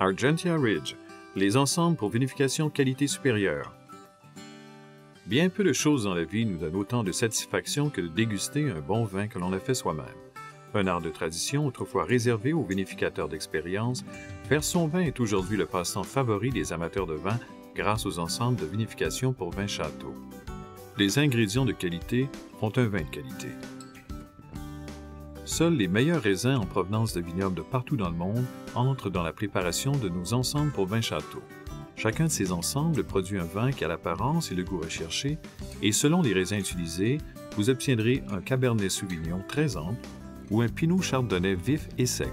Argentia Ridge, les ensembles pour vinification qualité supérieure. Bien peu de choses dans la vie nous donnent autant de satisfaction que de déguster un bon vin que l'on a fait soi-même. Un art de tradition autrefois réservé aux vinificateurs d'expérience, faire son vin est aujourd'hui le passe-temps favori des amateurs de vin grâce aux ensembles de vinification pour vin château. Les ingrédients de qualité font un vin de qualité. Seuls les meilleurs raisins en provenance de vignobles de partout dans le monde entrent dans la préparation de nos ensembles pour vin château. Chacun de ces ensembles produit un vin qui a l'apparence et le goût recherchés, et selon les raisins utilisés, vous obtiendrez un Cabernet Sauvignon très ample ou un Pinot Chardonnay vif et sec.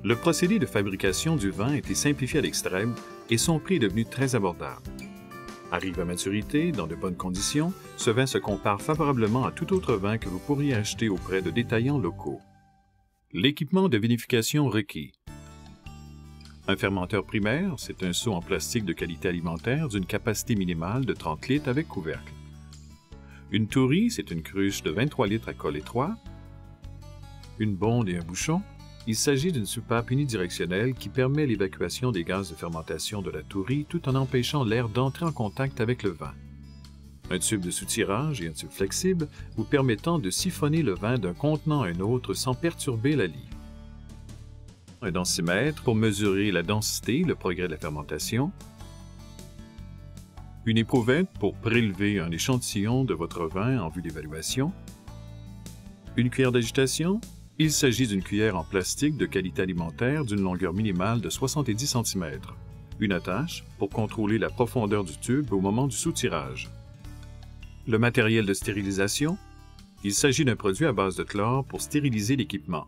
Le procédé de fabrication du vin a été simplifié à l'extrême et son prix est devenu très abordable. Arrivé à maturité, dans de bonnes conditions, ce vin se compare favorablement à tout autre vin que vous pourriez acheter auprès de détaillants locaux. L'équipement de vinification requis. Un fermenteur primaire, c'est un seau en plastique de qualité alimentaire d'une capacité minimale de 30 litres avec couvercle. Une tourie, c'est une cruche de 23 litres à col étroit. Une bonde et un bouchon. Il s'agit d'une soupape unidirectionnelle qui permet l'évacuation des gaz de fermentation de la tourie tout en empêchant l'air d'entrer en contact avec le vin. Un tube de soutirage et un tube flexible vous permettant de siphonner le vin d'un contenant à un autre sans perturber la lie. Un densimètre pour mesurer la densité et le progrès de la fermentation. Une éprouvette pour prélever un échantillon de votre vin en vue d'évaluation. Une cuillère d'agitation. Il s'agit d'une cuillère en plastique de qualité alimentaire d'une longueur minimale de 70 cm. Une attache pour contrôler la profondeur du tube au moment du soutirage. Le matériel de stérilisation. Il s'agit d'un produit à base de chlore pour stériliser l'équipement.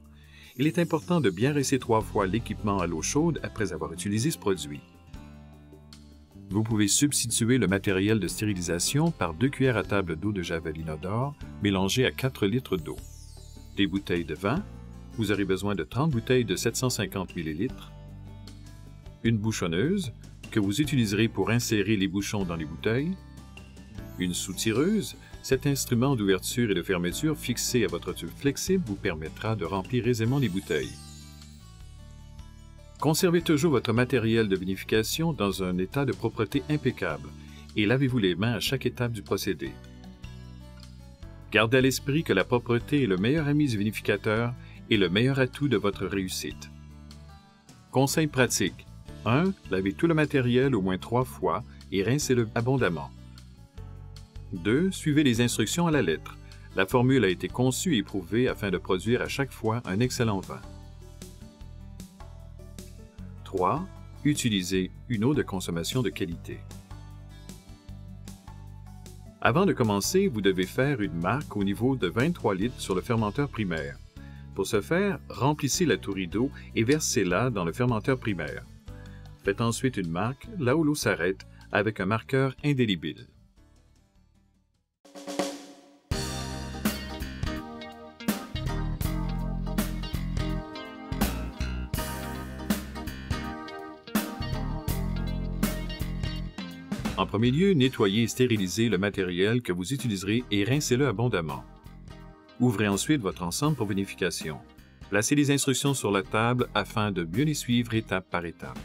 Il est important de bien rincer 3 fois l'équipement à l'eau chaude après avoir utilisé ce produit. Vous pouvez substituer le matériel de stérilisation par 2 cuillères à table d'eau de javel inodore mélangée à 4 litres d'eau. Des bouteilles de vin. Vous aurez besoin de 30 bouteilles de 750 ml. Une bouchonneuse que vous utiliserez pour insérer les bouchons dans les bouteilles. Une soutireuse. Cet instrument d'ouverture et de fermeture fixé à votre tube flexible vous permettra de remplir aisément les bouteilles. Conservez toujours votre matériel de vinification dans un état de propreté impeccable et lavez-vous les mains à chaque étape du procédé. Gardez à l'esprit que la propreté est le meilleur ami du vinificateur et le meilleur atout de votre réussite. Conseils pratiques. 1. Lavez tout le matériel au moins 3 fois et rincez-le abondamment. 2. Suivez les instructions à la lettre. La formule a été conçue et éprouvée afin de produire à chaque fois un excellent vin. 3. Utilisez une eau de consommation de qualité. Avant de commencer, vous devez faire une marque au niveau de 23 litres sur le fermenteur primaire. Pour ce faire, remplissez la tourie d'eau et versez-la dans le fermenteur primaire. Faites ensuite une marque là où l'eau s'arrête avec un marqueur indélébile. En premier lieu, nettoyez et stérilisez le matériel que vous utiliserez et rincez-le abondamment. Ouvrez ensuite votre ensemble pour vinification. Placez les instructions sur la table afin de mieux les suivre étape par étape.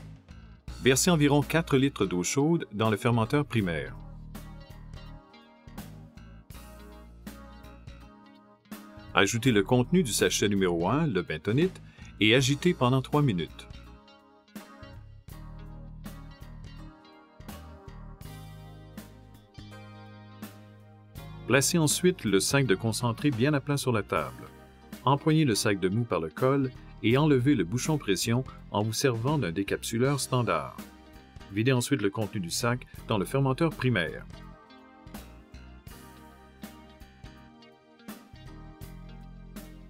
Versez environ 4 litres d'eau chaude dans le fermenteur primaire. Ajoutez le contenu du sachet numéro 1, le bentonite, et agitez pendant 3 minutes. Placez ensuite le sac de concentré bien à plat sur la table. Empoignez le sac de mou par le col et enlevez le bouchon pression en vous servant d'un décapsuleur standard. Videz ensuite le contenu du sac dans le fermenteur primaire.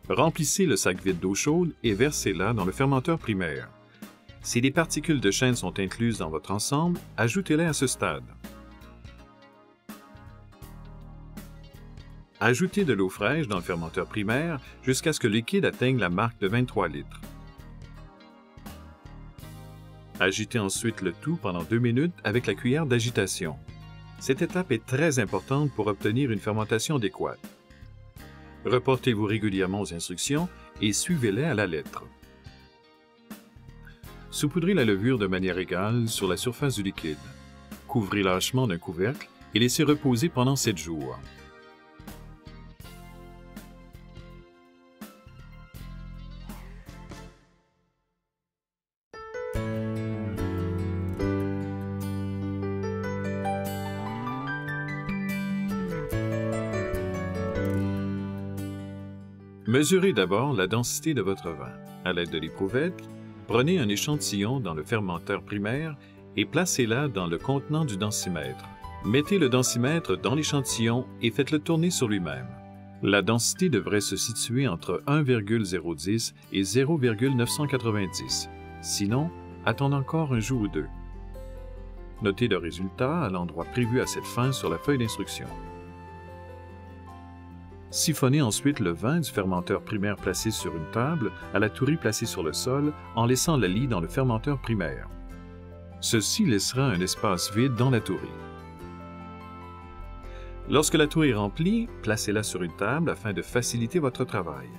Remplissez le sac vide d'eau chaude et versez-la dans le fermenteur primaire. Si des particules de chêne sont incluses dans votre ensemble, ajoutez-les à ce stade. Ajoutez de l'eau fraîche dans le fermenteur primaire jusqu'à ce que le liquide atteigne la marque de 23 litres. Agitez ensuite le tout pendant 2 minutes avec la cuillère d'agitation. Cette étape est très importante pour obtenir une fermentation adéquate. Reportez-vous régulièrement aux instructions et suivez-les à la lettre. Saupoudrez la levure de manière égale sur la surface du liquide. Couvrez lâchement d'un couvercle et laissez reposer pendant 7 jours. Mesurez d'abord la densité de votre vin. À l'aide de l'éprouvette, prenez un échantillon dans le fermenteur primaire et placez-la dans le contenant du densimètre. Mettez le densimètre dans l'échantillon et faites-le tourner sur lui-même. La densité devrait se situer entre 1,010 et 0,990. Sinon, attendez encore un jour ou deux. Notez le résultat à l'endroit prévu à cette fin sur la feuille d'instruction. Siphonnez ensuite le vin du fermenteur primaire placé sur une table à la tourie placée sur le sol en laissant la lie dans le fermenteur primaire. Ceci laissera un espace vide dans la tourie. Lorsque la tourie est remplie, placez-la sur une table afin de faciliter votre travail.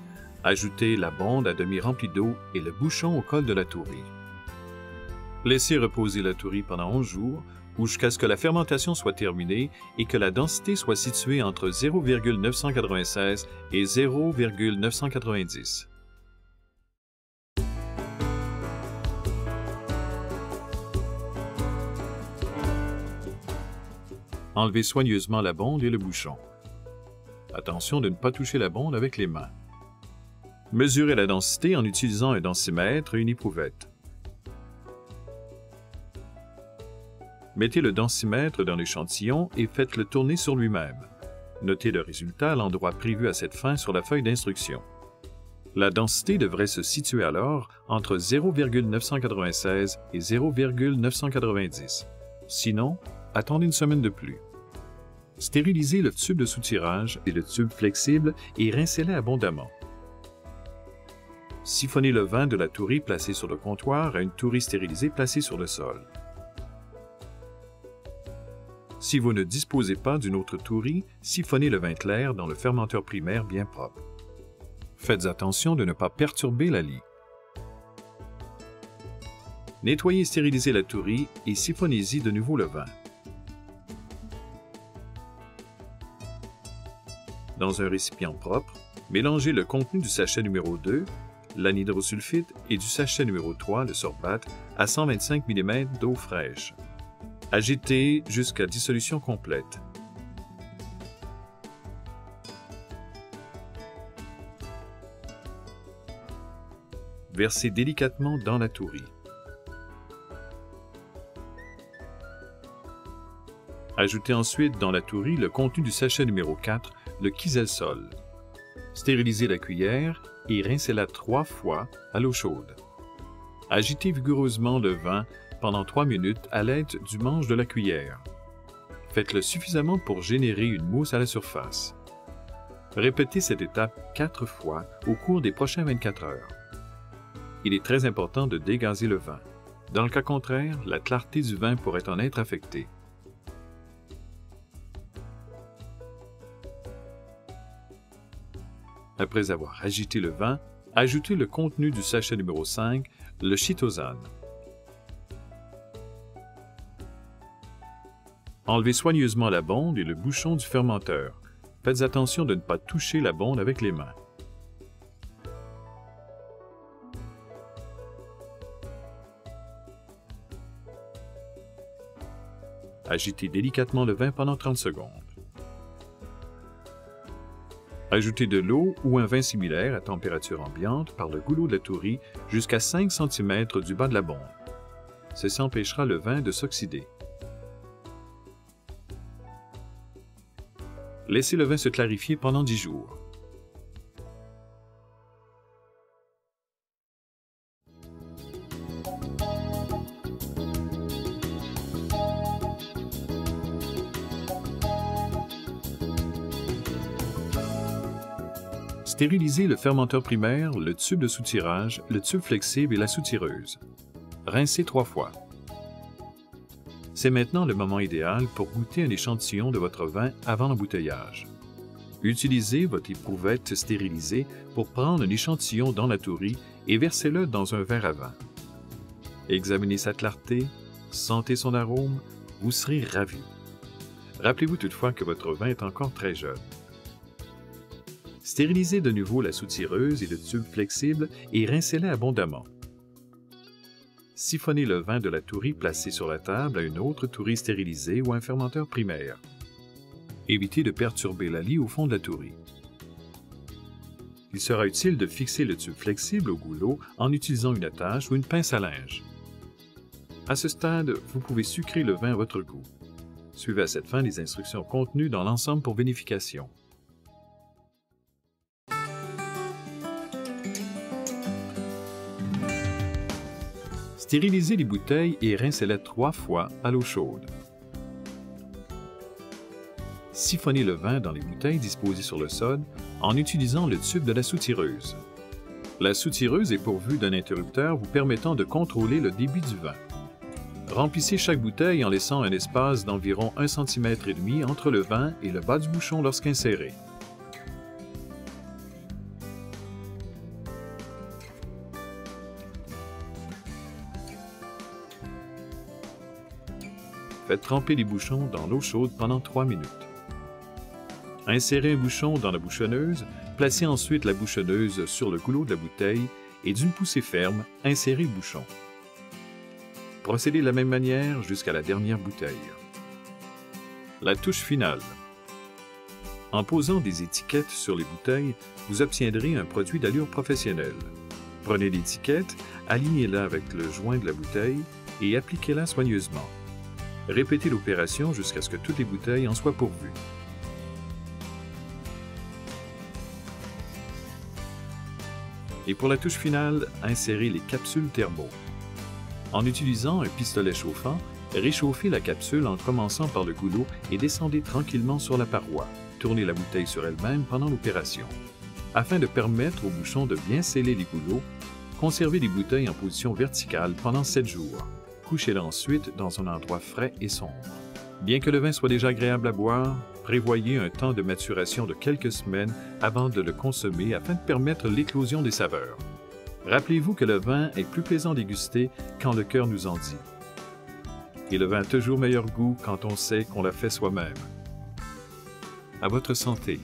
Ajoutez la bonde à demi remplie d'eau et le bouchon au col de la tourie. Laissez reposer la tourie pendant 11 jours ou jusqu'à ce que la fermentation soit terminée et que la densité soit située entre 0,996 et 0,990. Enlevez soigneusement la bonde et le bouchon. Attention de ne pas toucher la bonde avec les mains. Mesurez la densité en utilisant un densimètre et une éprouvette. Mettez le densimètre dans l'échantillon et faites-le tourner sur lui-même. Notez le résultat à l'endroit prévu à cette fin sur la feuille d'instruction. La densité devrait se situer alors entre 0,996 et 0,990. Sinon, attendez une semaine de plus. Stérilisez le tube de soutirage et le tube flexible et rincez-les abondamment. Siphonnez le vin de la tourie placée sur le comptoir à une tourie stérilisée placée sur le sol. Si vous ne disposez pas d'une autre tourie, siphonnez le vin clair dans le fermenteur primaire bien propre. Faites attention de ne pas perturber la lie. Nettoyez et stérilisez la tourie et siphonnez-y de nouveau le vin. Dans un récipient propre, mélangez le contenu du sachet numéro 2, l'anhydrosulfite, et du sachet numéro 3, le sorbate, à 125 mm d'eau fraîche. Agitez jusqu'à dissolution complète. Versez délicatement dans la tourie. Ajoutez ensuite dans la tourie le contenu du sachet numéro 4, le Kieselsoll. Stérilisez la cuillère et rincez-la 3 fois à l'eau chaude. Agitez vigoureusement le vin pendant 3 minutes à l'aide du manche de la cuillère. Faites-le suffisamment pour générer une mousse à la surface. Répétez cette étape 4 fois au cours des prochaines 24 heures. Il est très important de dégazer le vin. Dans le cas contraire, la clarté du vin pourrait en être affectée. Après avoir agité le vin, ajoutez le contenu du sachet numéro 5, le chitosane. Enlevez soigneusement la bonde et le bouchon du fermenteur. Faites attention de ne pas toucher la bonde avec les mains. Agitez délicatement le vin pendant 30 secondes. Ajoutez de l'eau ou un vin similaire à température ambiante par le goulot de la tourie jusqu'à 5 cm du bas de la bonde. Ceci empêchera le vin de s'oxyder. Laissez le vin se clarifier pendant 10 jours. Stérilisez le fermenteur primaire, le tube de soutirage, le tube flexible et la soutireuse. Rincez 3 fois. C'est maintenant le moment idéal pour goûter un échantillon de votre vin avant l'embouteillage. Utilisez votre éprouvette stérilisée pour prendre un échantillon dans la tourie et versez-le dans un verre à vin. Examinez sa clarté, sentez son arôme, vous serez ravi. Rappelez-vous toutefois que votre vin est encore très jeune. Stérilisez de nouveau la soutireuse et le tube flexible et rincez-la abondamment. Siphonnez le vin de la tourie placée sur la table à une autre tourie stérilisée ou un fermenteur primaire. Évitez de perturber la lie au fond de la tourie. Il sera utile de fixer le tube flexible au goulot en utilisant une attache ou une pince à linge. À ce stade, vous pouvez sucrer le vin à votre goût. Suivez à cette fin les instructions contenues dans l'ensemble pour vinification. Stérilisez les bouteilles et rincez-les 3 fois à l'eau chaude. Siphonnez le vin dans les bouteilles disposées sur le sol en utilisant le tube de la soutireuse. La soutireuse est pourvue d'un interrupteur vous permettant de contrôler le débit du vin. Remplissez chaque bouteille en laissant un espace d'environ 1,5 cm entre le vin et le bas du bouchon lorsqu'inséré. Faites tremper les bouchons dans l'eau chaude pendant 3 minutes. Insérez un bouchon dans la bouchonneuse, placez ensuite la bouchonneuse sur le goulot de la bouteille et d'une poussée ferme, insérez le bouchon. Procédez de la même manière jusqu'à la dernière bouteille. La touche finale. En posant des étiquettes sur les bouteilles, vous obtiendrez un produit d'allure professionnelle. Prenez l'étiquette, alignez-la avec le joint de la bouteille et appliquez-la soigneusement. Répétez l'opération jusqu'à ce que toutes les bouteilles en soient pourvues. Et pour la touche finale, insérez les capsules thermo. En utilisant un pistolet chauffant, réchauffez la capsule en commençant par le goulot et descendez tranquillement sur la paroi. Tournez la bouteille sur elle-même pendant l'opération. Afin de permettre au bouchon de bien sceller les goulots, conservez les bouteilles en position verticale pendant 7 jours. Couchez-les ensuite dans un endroit frais et sombre. Bien que le vin soit déjà agréable à boire, prévoyez un temps de maturation de quelques semaines avant de le consommer afin de permettre l'éclosion des saveurs. Rappelez-vous que le vin est plus plaisant à déguster quand le cœur nous en dit. Et le vin a toujours meilleur goût quand on sait qu'on l'a fait soi-même. À votre santé!